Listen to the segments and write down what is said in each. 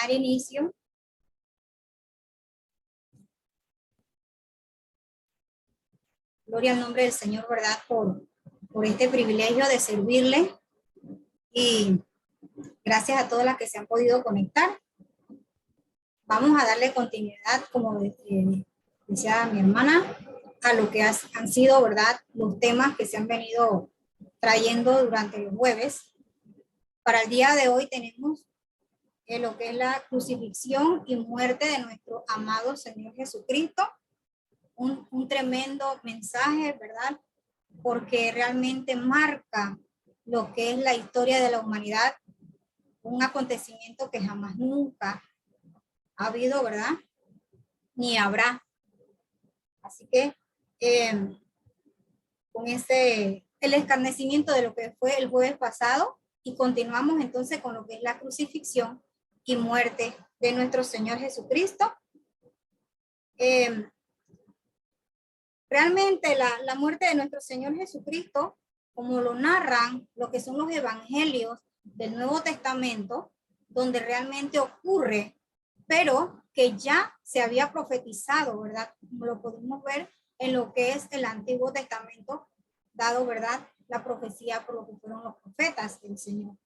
dar inicio. Gloria al nombre del Señor, ¿verdad? Por este privilegio de servirle. Y gracias a todas las que se han podido conectar. Vamos a darle continuidad, como decía mi hermana, a lo que han sido, ¿verdad? Los temas que se han venido trayendo durante los jueves. Para el día de hoy tenemos lo que es la crucifixión y muerte de nuestro amado Señor Jesucristo. Un tremendo mensaje, ¿verdad? Porque realmente marca lo que es la historia de la humanidad, un acontecimiento que jamás nunca ha habido, ¿verdad? Ni habrá. Así que con el escarnecimiento de lo que fue el jueves pasado, y continuamos entonces con lo que es la crucifixión y muerte de nuestro Señor Jesucristo. Realmente la muerte de nuestro Señor Jesucristo, como lo narran lo que son los evangelios del Nuevo Testamento, donde realmente ocurre, pero que ya se había profetizado, ¿verdad? Como lo podemos ver en lo que es el Antiguo Testamento, dado, ¿verdad?, la profecía por lo que fueron los profetas del Señor.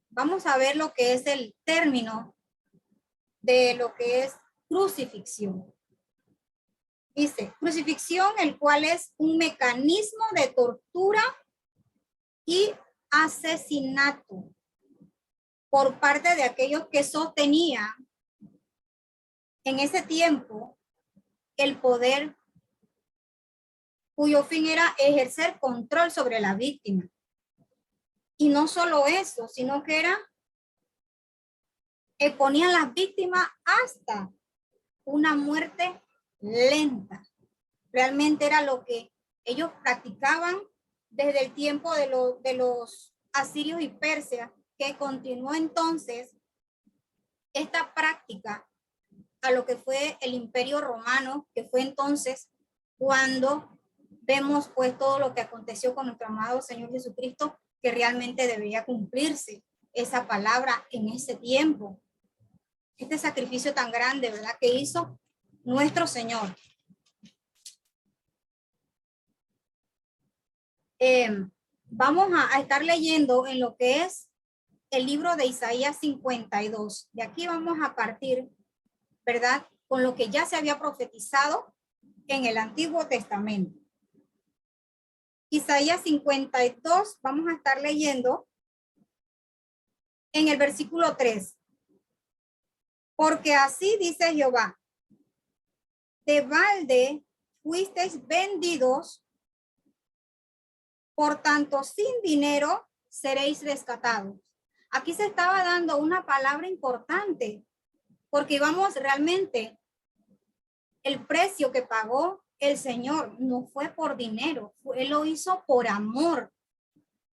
Vamos a ver lo que es el término de lo que es crucifixión. Dice, crucifixión, el cual es un mecanismo de tortura y asesinato por parte de aquellos que sostenían en ese tiempo el poder, cuyo fin era ejercer control sobre la víctima. Y no solo eso, sino que ponían las víctimas hasta una muerte lenta. Realmente era lo que ellos practicaban desde el tiempo de los asirios y persias, que continuó entonces esta práctica a lo que fue el Imperio Romano, que fue entonces cuando vemos pues todo lo que aconteció con nuestro amado Señor Jesucristo, que realmente debería cumplirse esa palabra en ese tiempo. Este sacrificio tan grande, ¿verdad?, que hizo nuestro Señor. Vamos a estar leyendo en lo que es el libro de Isaías 52. De aquí vamos a partir, ¿verdad?, con lo que ya se había profetizado en el Antiguo Testamento. Isaías 52, vamos a estar leyendo en el versículo 3. Porque así dice Jehová, de balde fuisteis vendidos, por tanto sin dinero seréis rescatados. Aquí se estaba dando una palabra importante, porque vamos, realmente el precio que pagó el Señor no fue por dinero, Él lo hizo por amor,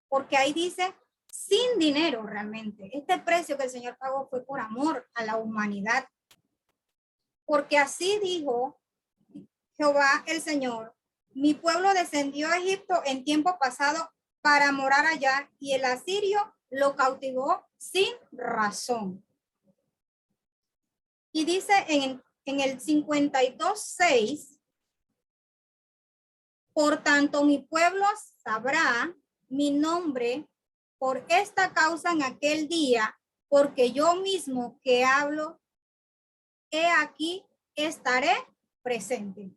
porque ahí dice sin dinero. Realmente este precio que el Señor pagó fue por amor a la humanidad, porque así dijo Jehová el Señor, mi pueblo descendió a Egipto en tiempo pasado para morar allá, y el asirio lo cautivó sin razón. Y dice en el 52:6, por tanto mi pueblo sabrá mi nombre por esta causa en aquel día, porque yo mismo que hablo, he aquí estaré presente.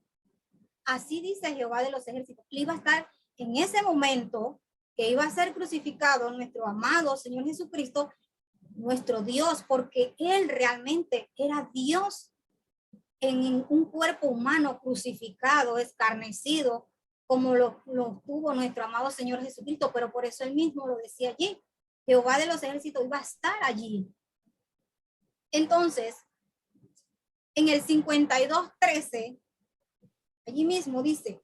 Así dice Jehová de los ejércitos. Iba a estar en ese momento que iba a ser crucificado nuestro amado Señor Jesucristo, nuestro Dios, porque Él realmente era Dios en un cuerpo humano crucificado, escarnecido, como lo tuvo nuestro amado Señor Jesucristo. Pero por eso Él mismo lo decía allí. Jehová de los ejércitos iba a estar allí. Entonces, en el 52:13, allí mismo dice,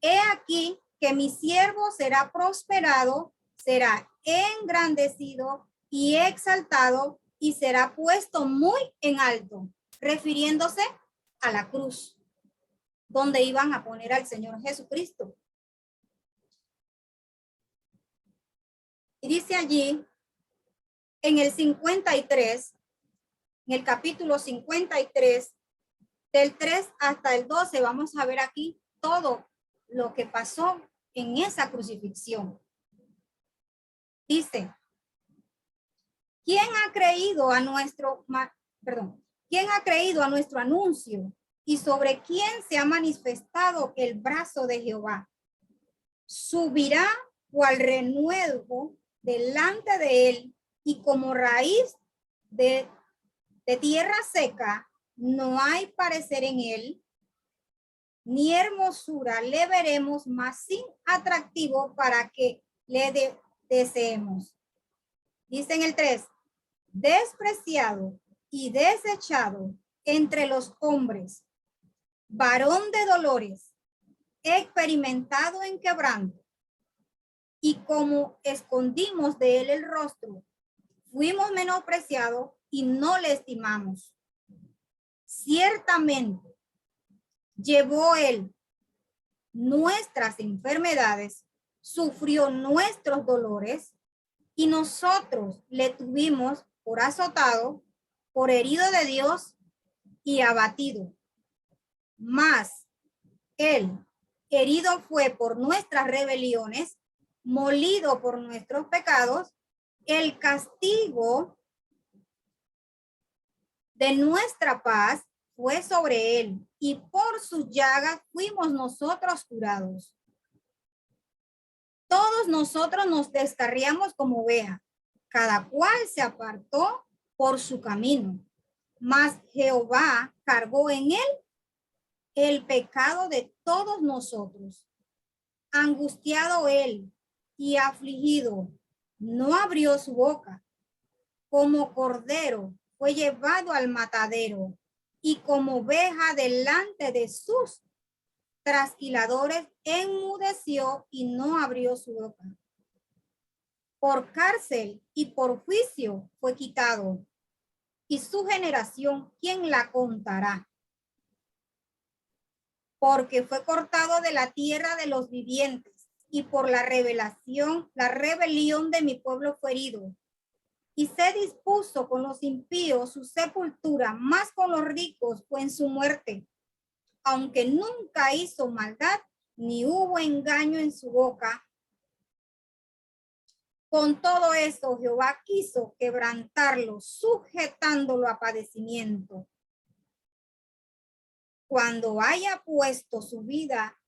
he aquí que mi siervo será prosperado, será engrandecido y exaltado, y será puesto muy en alto, refiriéndose a la cruz, donde iban a poner al Señor Jesucristo. Y dice allí, en el 53, en el capítulo 53, del 3 hasta el 12, vamos a ver aquí todo lo que pasó en esa crucifixión. Dice, ¿quién ha creído a nuestro anuncio? ¿Y sobre quién se ha manifestado el brazo de Jehová? Subirá cual renuevo delante de él, y como raíz de tierra seca, no hay parecer en él, ni hermosura le veremos, más sin atractivo para que le deseemos. Dice en el 3, despreciado y desechado entre los hombres, varón de dolores, experimentado en quebranto, y como escondimos de él el rostro, fuimos menospreciados y no le estimamos. Ciertamente llevó él nuestras enfermedades, sufrió nuestros dolores, y nosotros le tuvimos por azotado, por herido de Dios y abatido. Mas él herido fue por nuestras rebeliones, molido por nuestros pecados. El castigo de nuestra paz fue sobre él, y por sus llagas fuimos nosotros curados. Todos nosotros nos descarriamos como ovejas, cada cual se apartó por su camino, mas Jehová cargó en él el pecado de todos nosotros. Angustiado él y afligido, no abrió su boca. Como cordero fue llevado al matadero, y como oveja delante de sus trasquiladores enmudeció y no abrió su boca. Por cárcel y por juicio fue quitado, y su generación, ¿quién la contará? Porque fue cortado de la tierra de los vivientes, y por la rebelión de mi pueblo fue herido. Y se dispuso con los impíos su sepultura, más con los ricos fue en su muerte. Aunque nunca hizo maldad, ni hubo engaño en su boca. Con todo eso, Jehová quiso quebrantarlo, sujetándolo a padecimiento. Cuando haya puesto su vida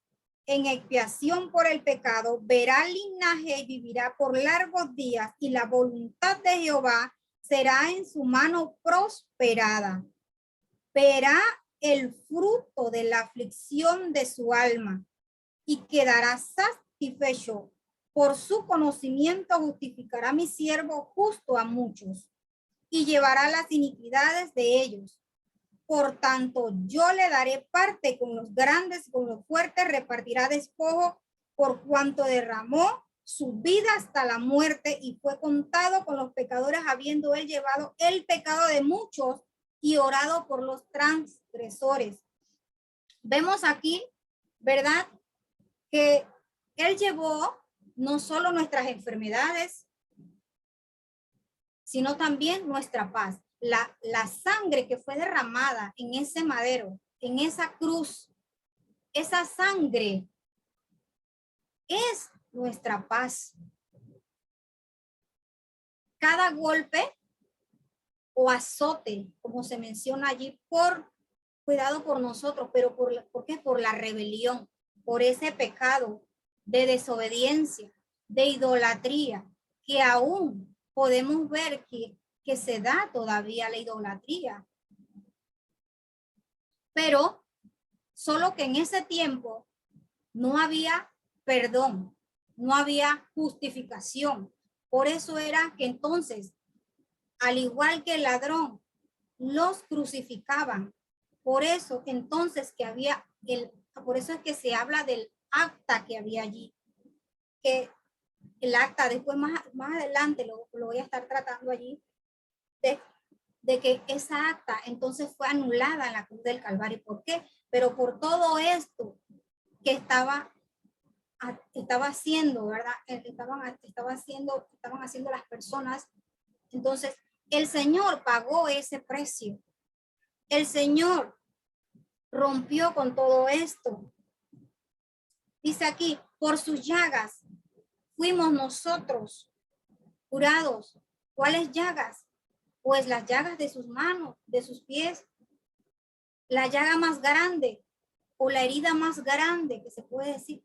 en expiación por el pecado, verá el linaje y vivirá por largos días, y la voluntad de Jehová será en su mano prosperada. Verá el fruto de la aflicción de su alma y quedará satisfecho. Por su conocimiento justificará mi siervo justo a muchos y llevará las iniquidades de ellos. Por tanto, yo le daré parte con los grandes, con los fuertes, repartirá despojo, por cuanto derramó su vida hasta la muerte y fue contado con los pecadores, habiendo él llevado el pecado de muchos y orado por los transgresores. Vemos aquí, ¿verdad? Que él llevó no solo nuestras enfermedades, sino también nuestra paz. La sangre que fue derramada en ese madero, en esa cruz, esa sangre es nuestra paz. Cada golpe o azote, como se menciona allí, por cuidado por nosotros, pero ¿por qué? Por la rebelión, por ese pecado de desobediencia, de idolatría, que aún podemos ver que se da todavía la idolatría. Pero solo que en ese tiempo no había perdón, no había justificación. Por eso era que entonces, al igual que el ladrón, los crucificaban. Por eso entonces que había por eso es que se habla del acta que había allí, que el acta después más adelante lo voy a estar tratando allí, de que esa acta entonces fue anulada en la cruz del Calvario. ¿Por qué? Pero por todo esto que estaba haciendo, ¿verdad? Estaban haciendo las personas Entonces, el Señor pagó ese precio. El Señor rompió con todo esto. Dice aquí, por sus llagas fuimos nosotros curados. ¿Cuáles llagas? Pues las llagas de sus manos, de sus pies. La llaga más grande o la herida más grande que se puede decir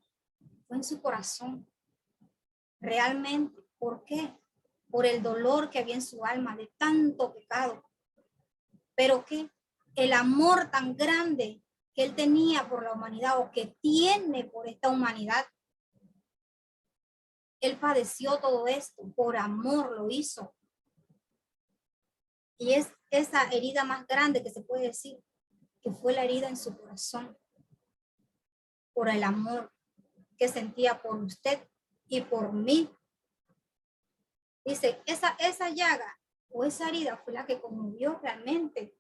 fue en su corazón. Realmente, ¿por qué? Por el dolor que había en su alma de tanto pecado. Pero que el amor tan grande que él tenía por la humanidad o que tiene por esta humanidad, él padeció todo esto, por amor lo hizo. Y es esa herida más grande que se puede decir, que fue la herida en su corazón, por el amor que sentía por usted y por mí. Dice, esa llaga o esa herida fue la que conmovió realmente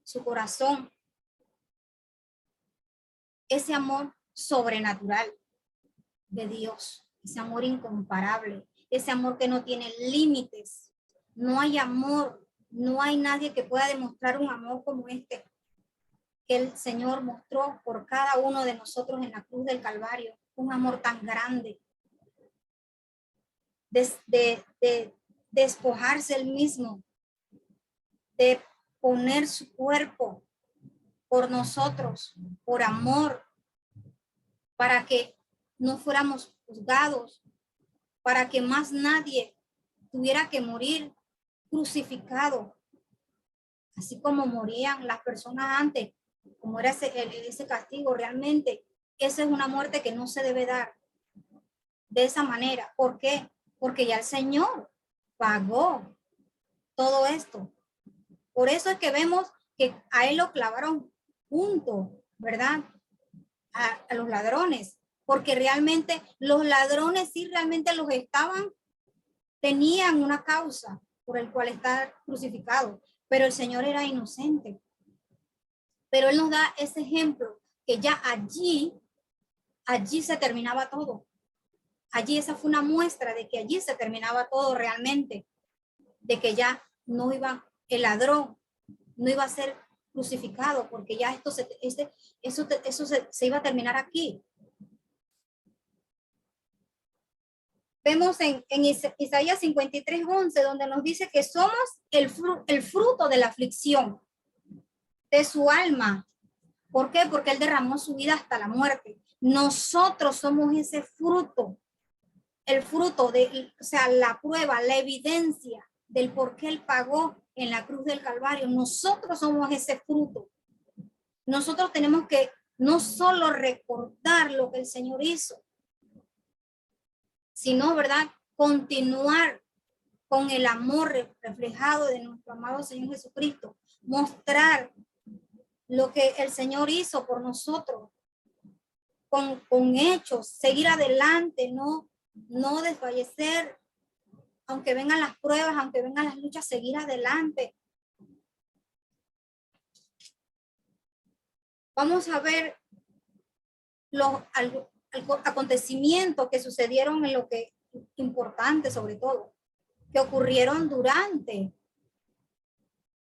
su corazón. Ese amor sobrenatural de Dios, ese amor incomparable, ese amor que no tiene límites. No hay amor, no hay nadie que pueda demostrar un amor como este que el Señor mostró por cada uno de nosotros en la cruz del Calvario. Un amor tan grande. De despojarse él mismo, de poner su cuerpo por nosotros, por amor, para que no fuéramos juzgados, para que más nadie tuviera que morir crucificado, así como morían las personas antes, como era ese castigo. Realmente esa es una muerte que no se debe dar de esa manera. ¿Por qué? Porque ya el Señor pagó todo esto. Por eso es que vemos que a él lo clavaron junto, ¿verdad? A los ladrones, porque realmente los ladrones sí realmente los estaban, tenían una causa por el cual estar crucificado, pero el Señor era inocente. Pero él nos da ese ejemplo que ya allí se terminaba todo. Allí esa fue una muestra de que allí se terminaba todo realmente, de que ya no iba el ladrón, no iba a ser crucificado, porque ya esto se iba a terminar aquí. Vemos en Isaías 53:11, donde nos dice que somos el fruto de la aflicción de su alma. ¿Por qué? Porque él derramó su vida hasta la muerte. Nosotros somos ese fruto, el fruto de, o sea, la prueba, la evidencia del por qué él pagó en la cruz del Calvario. Nosotros somos ese fruto. Nosotros tenemos que no solo recordar lo que el Señor hizo, sino, ¿verdad?, continuar con el amor reflejado de nuestro amado Señor Jesucristo, mostrar lo que el Señor hizo por nosotros, con hechos, seguir adelante, no desfallecer, aunque vengan las pruebas, aunque vengan las luchas, seguir adelante. Vamos a ver los acontecimientos que sucedieron en lo que importante, sobre todo, que ocurrieron durante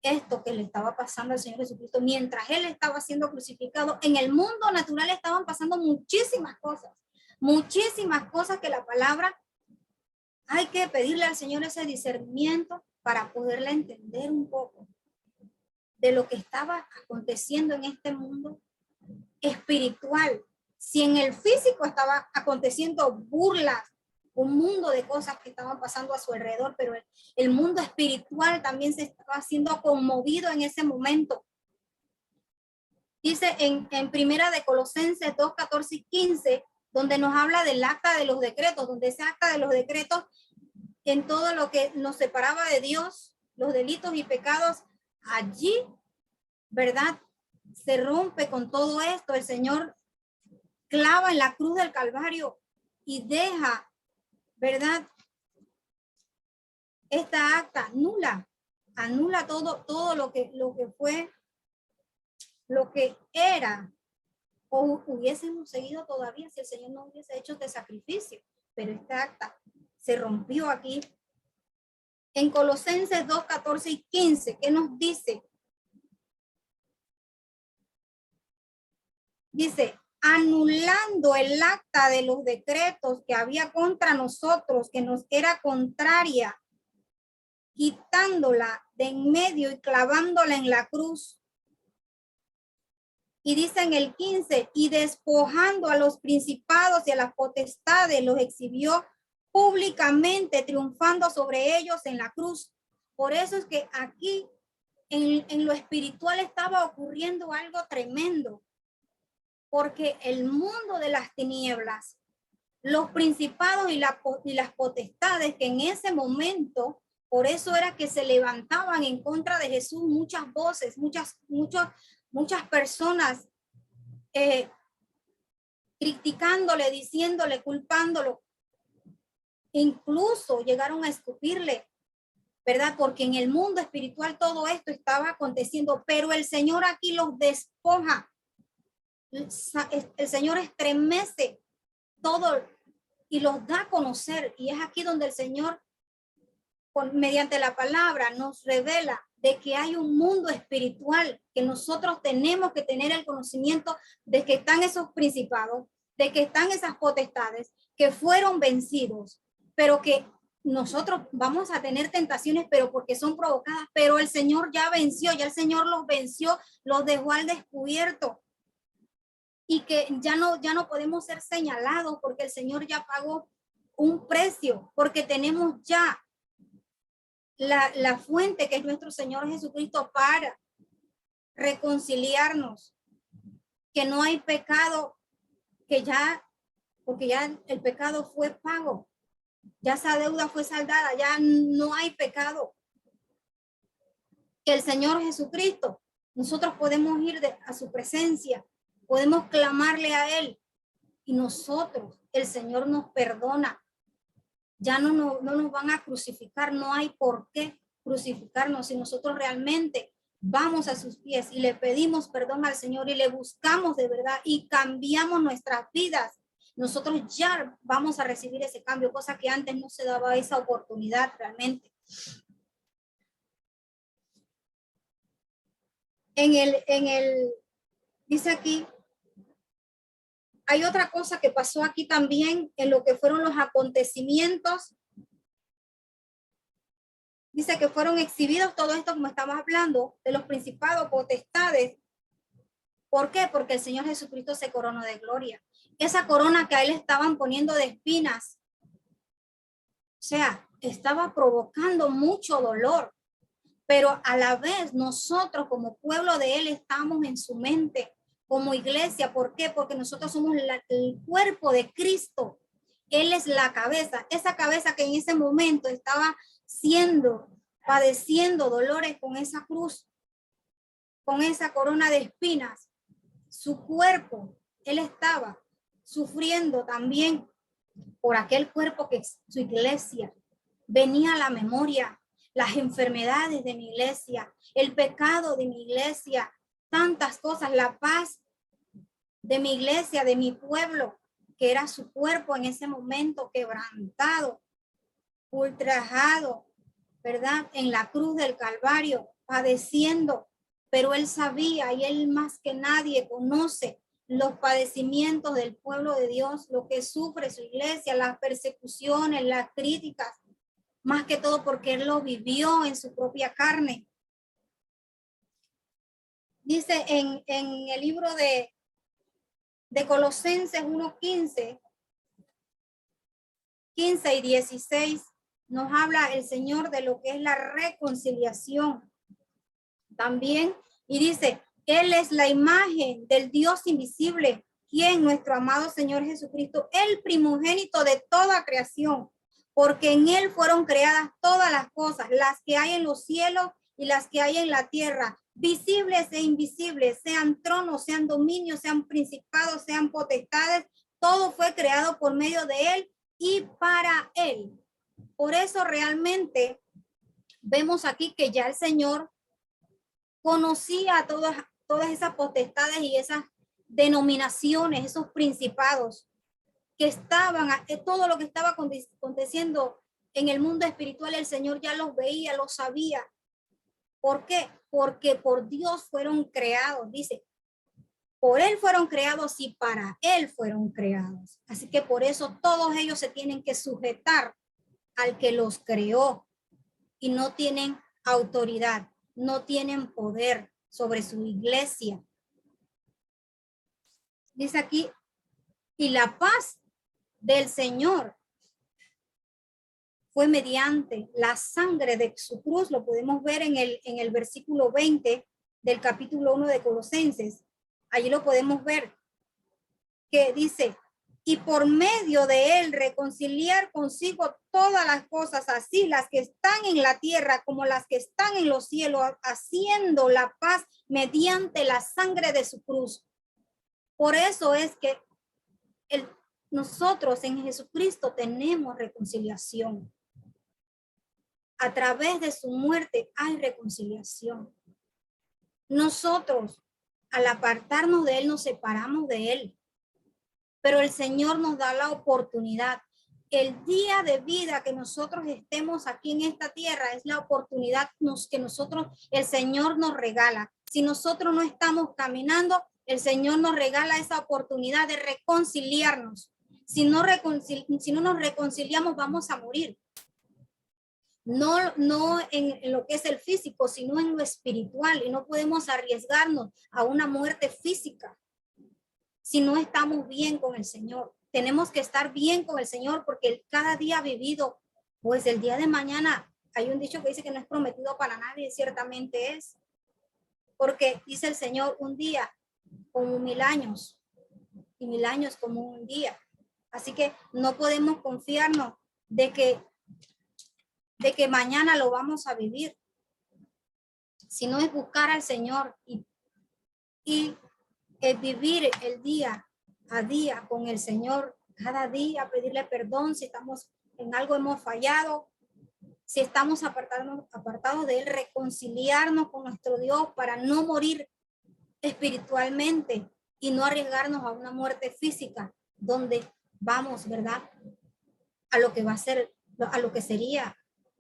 esto que le estaba pasando al Señor Jesucristo mientras él estaba siendo crucificado. En el mundo natural estaban pasando muchísimas cosas que la palabra, hay que pedirle al Señor ese discernimiento para poderla entender un poco de lo que estaba aconteciendo en este mundo espiritual. Si en el físico estaba aconteciendo burlas, un mundo de cosas que estaban pasando a su alrededor, pero el mundo espiritual también se estaba siendo conmovido en ese momento. Dice en primera de Colosenses 2, 14 y 15, donde nos habla del acta de los decretos, donde ese acta de los decretos, en todo lo que nos separaba de Dios, los delitos y pecados, allí, ¿verdad?, se rompe con todo esto. El Señor clava en la cruz del Calvario y deja, ¿verdad?, esta acta anula todo lo que fue, lo que era, o hubiésemos seguido todavía si el Señor no hubiese hecho este sacrificio. Pero esta acta se rompió aquí En Colosenses 2, 14 y 15, ¿qué nos dice? Dice, anulando el acta de los decretos que había contra nosotros, que nos era contraria, quitándola de en medio y clavándola en la cruz. Y dice en el 15, y despojando a los principados y a las potestades, los exhibió públicamente, triunfando sobre ellos en la cruz. Por eso es que aquí en lo espiritual estaba ocurriendo algo tremendo, porque el mundo de las tinieblas, los principados y las potestades que en ese momento, por eso era que se levantaban en contra de Jesús muchas voces, muchas personas criticándole, diciéndole, culpándolo. Incluso llegaron a escupirle, ¿verdad? Porque en el mundo espiritual todo esto estaba aconteciendo, pero el Señor aquí los despoja. El Señor estremece todo y los da a conocer. Y es aquí donde el Señor, mediante la palabra, nos revela de que hay un mundo espiritual, que nosotros tenemos que tener el conocimiento de que están esos principados, de que están esas potestades, que fueron vencidos, pero que nosotros vamos a tener tentaciones, pero porque son provocadas, pero el Señor ya venció, ya el Señor los venció, los dejó al descubierto. Y que ya no podemos ser señalados porque el Señor ya pagó un precio, porque tenemos ya la fuente que es nuestro Señor Jesucristo para reconciliarnos, que no hay pecado, porque ya el pecado fue pago, ya esa deuda fue saldada, ya no hay pecado. Que el Señor Jesucristo, nosotros podemos ir a su presencia, podemos clamarle a Él y nosotros, el Señor nos perdona. Ya no nos van a crucificar, no hay por qué crucificarnos si nosotros realmente vamos a sus pies y le pedimos perdón al Señor y le buscamos de verdad y cambiamos nuestras vidas. Nosotros ya vamos a recibir ese cambio, cosa que antes no se daba esa oportunidad realmente. Dice aquí, hay otra cosa que pasó aquí también en lo que fueron los acontecimientos. Dice que fueron exhibidos todo esto, como estamos hablando, de los principados, potestades. ¿Por qué? Porque el Señor Jesucristo se coronó de gloria. Esa corona que a él estaban poniendo de espinas, o sea, estaba provocando mucho dolor. Pero a la vez nosotros como pueblo de él estamos en su mente como iglesia. ¿Por qué? Porque nosotros somos el cuerpo de Cristo. Él es la cabeza, esa cabeza que en ese momento estaba padeciendo dolores con esa cruz, con esa corona de espinas. Su cuerpo, él estaba sufriendo también por aquel cuerpo que es su iglesia. Venía a la memoria las enfermedades de mi iglesia, el pecado de mi iglesia, tantas cosas, la paz de mi iglesia, de mi pueblo, que era su cuerpo en ese momento quebrantado, ultrajado, ¿verdad? En la cruz del Calvario, padeciendo, pero él sabía y él más que nadie conoce los padecimientos del pueblo de Dios, lo que sufre su iglesia, las persecuciones, las críticas, más que todo porque él lo vivió en su propia carne. Dice en el libro de Colosenses 1:15, 15 y 16, nos habla el Señor de lo que es la reconciliación también, y dice, Él es la imagen del Dios invisible, quien nuestro amado Señor Jesucristo, el primogénito de toda creación, porque en Él fueron creadas todas las cosas, las que hay en los cielos y las que hay en la tierra, visibles e invisibles, sean tronos, sean dominios, sean principados, sean potestades, todo fue creado por medio de Él y para Él. Por eso realmente vemos aquí que ya el Señor conocía a todas esas potestades y esas denominaciones, esos principados que estaban, todo lo que estaba aconteciendo En el mundo espiritual el Señor ya los veía, los sabía. ¿Por qué? Porque por Dios fueron creados, dice. Por Él fueron creados y para Él fueron creados. Así que por eso todos ellos se tienen que sujetar al que los creó y no tienen autoridad, no tienen poder sobre su iglesia. Dice aquí, y la paz del Señor fue mediante la sangre de su cruz. Lo podemos ver en el versículo 20 del capítulo 1 de Colosenses. Allí lo podemos ver, que dice, y por medio de él reconciliar consigo todas las cosas, así las que están en la tierra como las que están en los cielos, haciendo la paz mediante la sangre de su cruz. Por eso es que nosotros en Jesucristo tenemos reconciliación. A través de su muerte hay reconciliación. Nosotros, al apartarnos de él, nos separamos de él. Pero el Señor nos da la oportunidad. El día de vida que nosotros estemos aquí en esta tierra es la oportunidad que nosotros, el Señor nos regala. Si nosotros no estamos caminando, el Señor nos regala esa oportunidad de reconciliarnos. Si no nos reconciliamos, vamos a morir. No en lo que es el físico, sino en lo espiritual. Y no podemos arriesgarnos a una muerte física si no estamos bien con el Señor. Tenemos que estar bien con el Señor porque cada día vivido, pues el día de mañana, hay un dicho que dice que no es prometido para nadie, ciertamente es. Porque dice el Señor, un día como 1000 años y 1000 años como un día. Así que no podemos confiarnos de que mañana lo vamos a vivir, sino es buscar al Señor y vivir el día a día con el Señor, cada día pedirle perdón si estamos en algo, hemos fallado, si estamos apartados de él, reconciliarnos con nuestro Dios para no morir espiritualmente y no arriesgarnos a una muerte física donde vamos, ¿verdad? A lo que va a ser, a lo que sería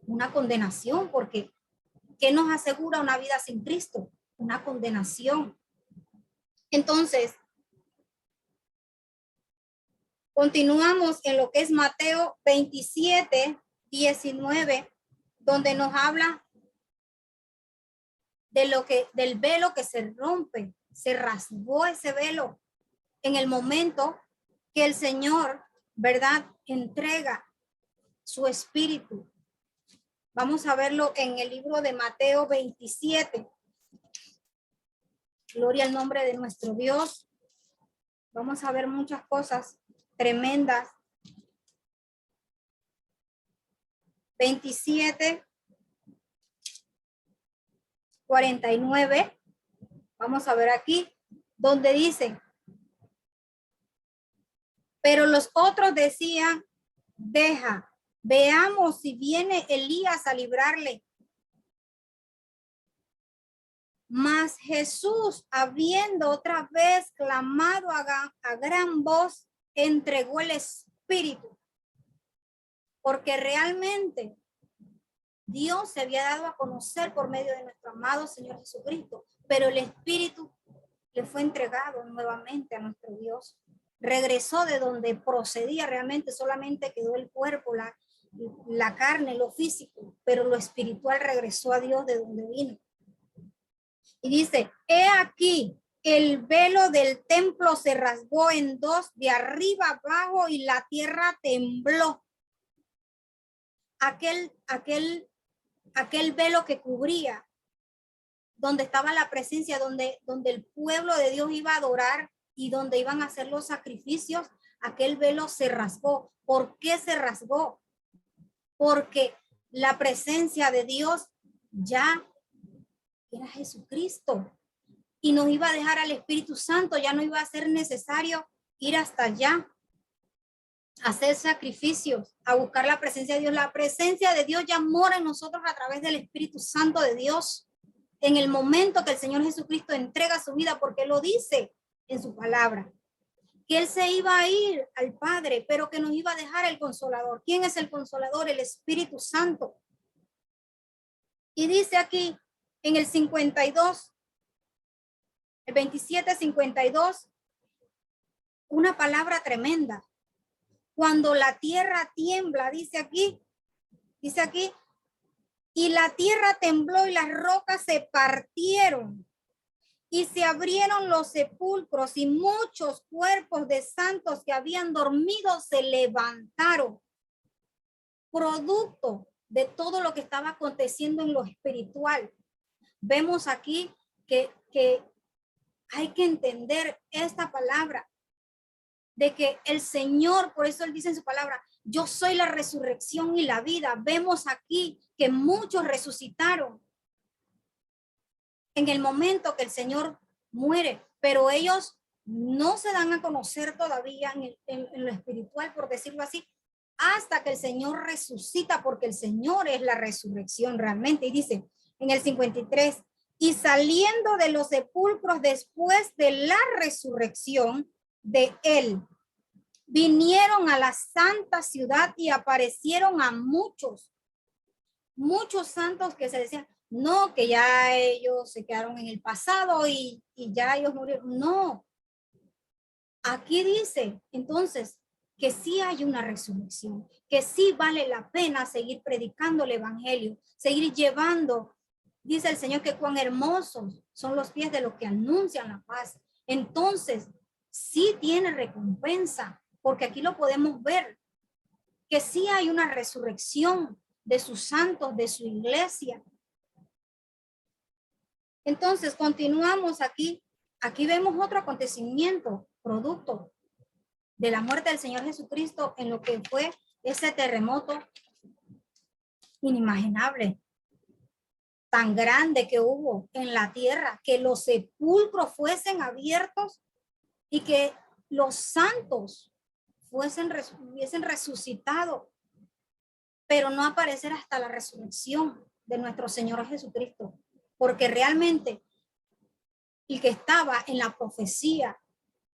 una condenación, porque ¿qué nos asegura una vida sin Cristo? Una condenación. Entonces, continuamos en lo que es Mateo 27, 19, donde nos habla del velo que se rompe, se rasgó ese velo en el momento que el Señor, ¿verdad?, entrega su espíritu. Vamos a verlo en el libro de Mateo 27. Gloria al nombre de nuestro Dios. Vamos a ver muchas cosas tremendas. 27, 49. Vamos a ver aquí, donde dice, pero los otros decían, deja, veamos si viene Elías a librarle. Mas Jesús, habiendo otra vez clamado a gran voz, entregó el espíritu. Porque realmente Dios se había dado a conocer por medio de nuestro amado Señor Jesucristo, pero el espíritu le fue entregado nuevamente a nuestro Dios. Regresó de donde procedía realmente, solamente quedó el cuerpo, la carne, lo físico, pero lo espiritual regresó a Dios de donde vino. Y dice, he aquí, el velo del templo se rasgó en dos, de arriba abajo, y la tierra tembló. Aquel velo que cubría, donde estaba la presencia, donde el pueblo de Dios iba a adorar y donde iban a hacer los sacrificios, aquel velo se rasgó. ¿Por qué se rasgó? Porque la presencia de Dios ya era Jesucristo y nos iba a dejar al Espíritu Santo, ya no iba a ser necesario ir hasta allá, a hacer sacrificios, a buscar la presencia de Dios. La presencia de Dios ya mora en nosotros a través del Espíritu Santo de Dios. En el momento que el Señor Jesucristo entrega su vida, porque lo dice en su palabra. que él se iba a ir al Padre, pero que nos iba a dejar el Consolador. ¿Quién es el Consolador? El Espíritu Santo. Y dice aquí en el 52, el 27:52, una palabra tremenda. Cuando la tierra tiembla, dice aquí, y la tierra tembló y las rocas se partieron y se abrieron los sepulcros y muchos cuerpos de santos que habían dormido se levantaron. Producto de todo lo que estaba aconteciendo en lo espiritual. Vemos aquí que hay que entender esta palabra de que el Señor, por eso él dice en su palabra, yo soy la resurrección y la vida. Vemos aquí que muchos resucitaron en el momento que el Señor muere, pero ellos no se dan a conocer todavía en lo espiritual, por decirlo así, hasta que el Señor resucita, porque el Señor es la resurrección realmente. Y dice en el 53, y saliendo de los sepulcros después de la resurrección de él, vinieron a la santa ciudad y aparecieron a muchos santos que se decían, no, que ya ellos se quedaron en el pasado y ya ellos murieron. No, aquí dice entonces que sí hay una resurrección, que sí vale la pena seguir predicando el evangelio, seguir llevando. Dice el Señor que cuán hermosos son los pies de los que anuncian la paz. Entonces, sí tiene recompensa, porque aquí lo podemos ver, que sí hay una resurrección de sus santos, de su iglesia. Entonces, continuamos aquí. Aquí vemos otro acontecimiento, producto de la muerte del Señor Jesucristo, en lo que fue ese terremoto inimaginable, tan grande que hubo en la tierra, que los sepulcros fuesen abiertos y que los santos hubiesen resucitado, pero no aparecer hasta la resurrección de nuestro Señor Jesucristo, porque realmente el que estaba en la profecía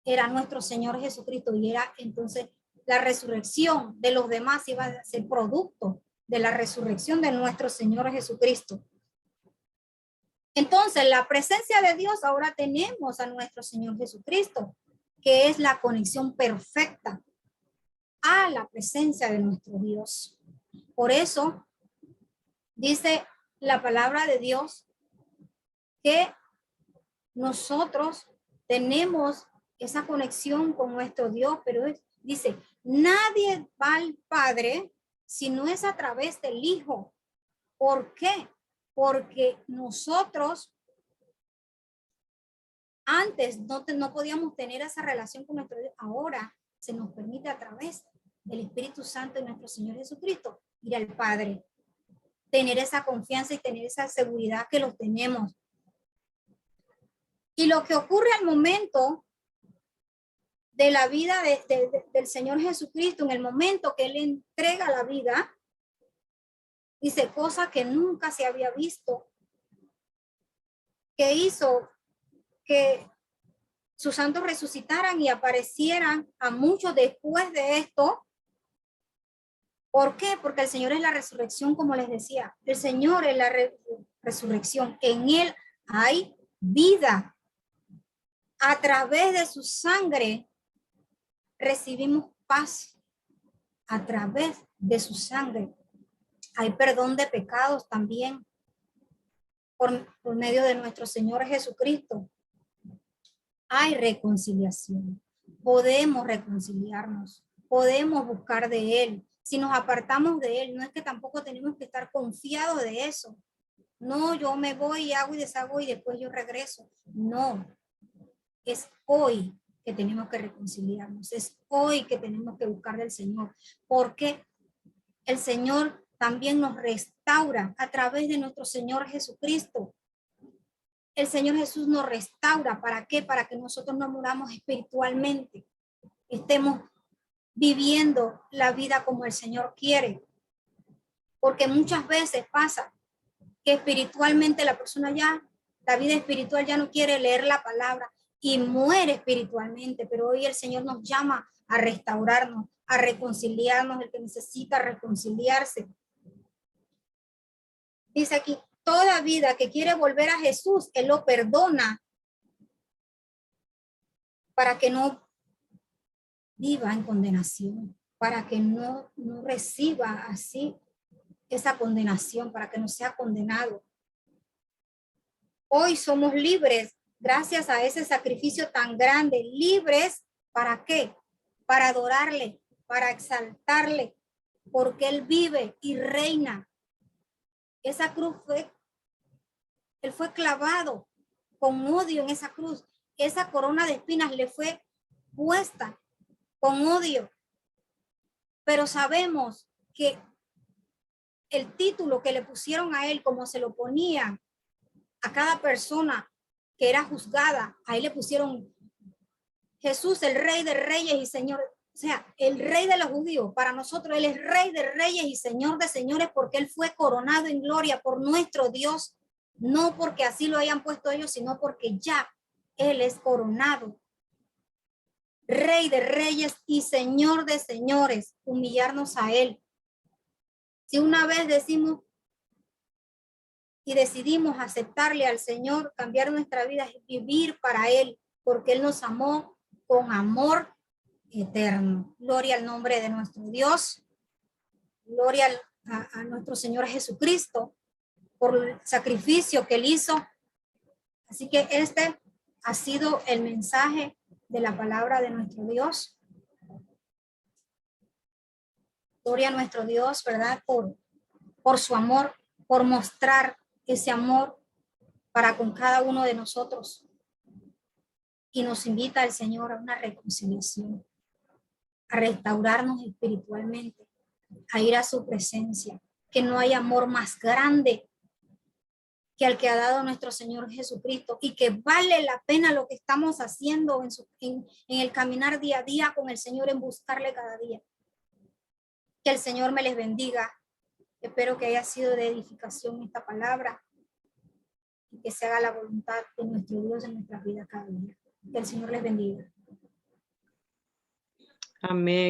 era nuestro Señor Jesucristo, y era entonces la resurrección de los demás iba a ser producto de la resurrección de nuestro Señor Jesucristo. Entonces, la presencia de Dios, ahora tenemos a nuestro Señor Jesucristo, que es la conexión perfecta a la presencia de nuestro Dios. Por eso dice la palabra de Dios que nosotros tenemos esa conexión con nuestro Dios, pero dice, nadie va al Padre si no es a través del Hijo. ¿Por qué? Porque nosotros antes no podíamos tener esa relación con nuestro Dios. Ahora se nos permite a través del Espíritu Santo de nuestro Señor Jesucristo ir al Padre, tener esa confianza y tener esa seguridad que los tenemos. Y lo que ocurre al momento de la vida del Señor Jesucristo, en el momento que Él entrega la vida, dice, cosa que nunca se había visto, que hizo que sus santos resucitaran y aparecieran a muchos después de esto. ¿Por qué? Porque el Señor es la resurrección, como les decía. El Señor es la resurrección. En Él hay vida. A través de su sangre recibimos paz. A través de su sangre hay perdón de pecados también por medio de nuestro Señor Jesucristo. Hay reconciliación. Podemos reconciliarnos. Podemos buscar de Él. Si nos apartamos de Él, no es que tampoco tenemos que estar confiados de eso. No, yo me voy y hago y deshago y después yo regreso. No. Es hoy que tenemos que reconciliarnos. Es hoy que tenemos que buscar del Señor. Porque el Señor también nos restaura a través de nuestro Señor Jesucristo. El Señor Jesús nos restaura. ¿Para qué? Para que nosotros no muramos espiritualmente. Estemos viviendo la vida como el Señor quiere. Porque muchas veces pasa que espiritualmente la persona ya, la vida espiritual ya no quiere leer la palabra, y muere espiritualmente, pero hoy el Señor nos llama a restaurarnos, a reconciliarnos, el que necesita reconciliarse. Dice aquí, toda vida que quiere volver a Jesús, Él lo perdona para que no viva en condenación, para que no reciba así esa condenación, para que no sea condenado. Hoy somos libres gracias a ese sacrificio tan grande, libres ¿para qué? Para adorarle, para exaltarle, porque Él vive y reina. Esa cruz Él fue clavado con odio en esa cruz. Esa corona de espinas le fue puesta con odio. Pero sabemos que el título que le pusieron a Él, como se lo ponían a cada persona que era juzgada, a Él le pusieron Jesús, el Rey de Reyes y Señor. O sea, el Rey de los judíos. Para nosotros Él es Rey de Reyes y Señor de Señores porque Él fue coronado en gloria por nuestro Dios. No porque así lo hayan puesto ellos, sino porque ya Él es coronado. Rey de Reyes y Señor de Señores. Humillarnos a Él. Si una vez decimos y decidimos aceptarle al Señor, cambiar nuestra vida, vivir para Él, porque Él nos amó con amor eterno. Gloria al nombre de nuestro Dios. Gloria a nuestro Señor Jesucristo por el sacrificio que Él hizo. Así que este ha sido el mensaje de la palabra de nuestro Dios. Gloria a nuestro Dios, ¿verdad? Por su amor, por mostrar ese amor para con cada uno de nosotros. Y nos invita el Señor a una reconciliación, a restaurarnos espiritualmente, a ir a su presencia, que no hay amor más grande que al que ha dado nuestro Señor Jesucristo y que vale la pena lo que estamos haciendo en el caminar día a día con el Señor, en buscarle cada día. Que el Señor me les bendiga. Espero que haya sido de edificación esta palabra y que se haga la voluntad de nuestro Dios en nuestras vidas cada día. Que el Señor les bendiga. Amén.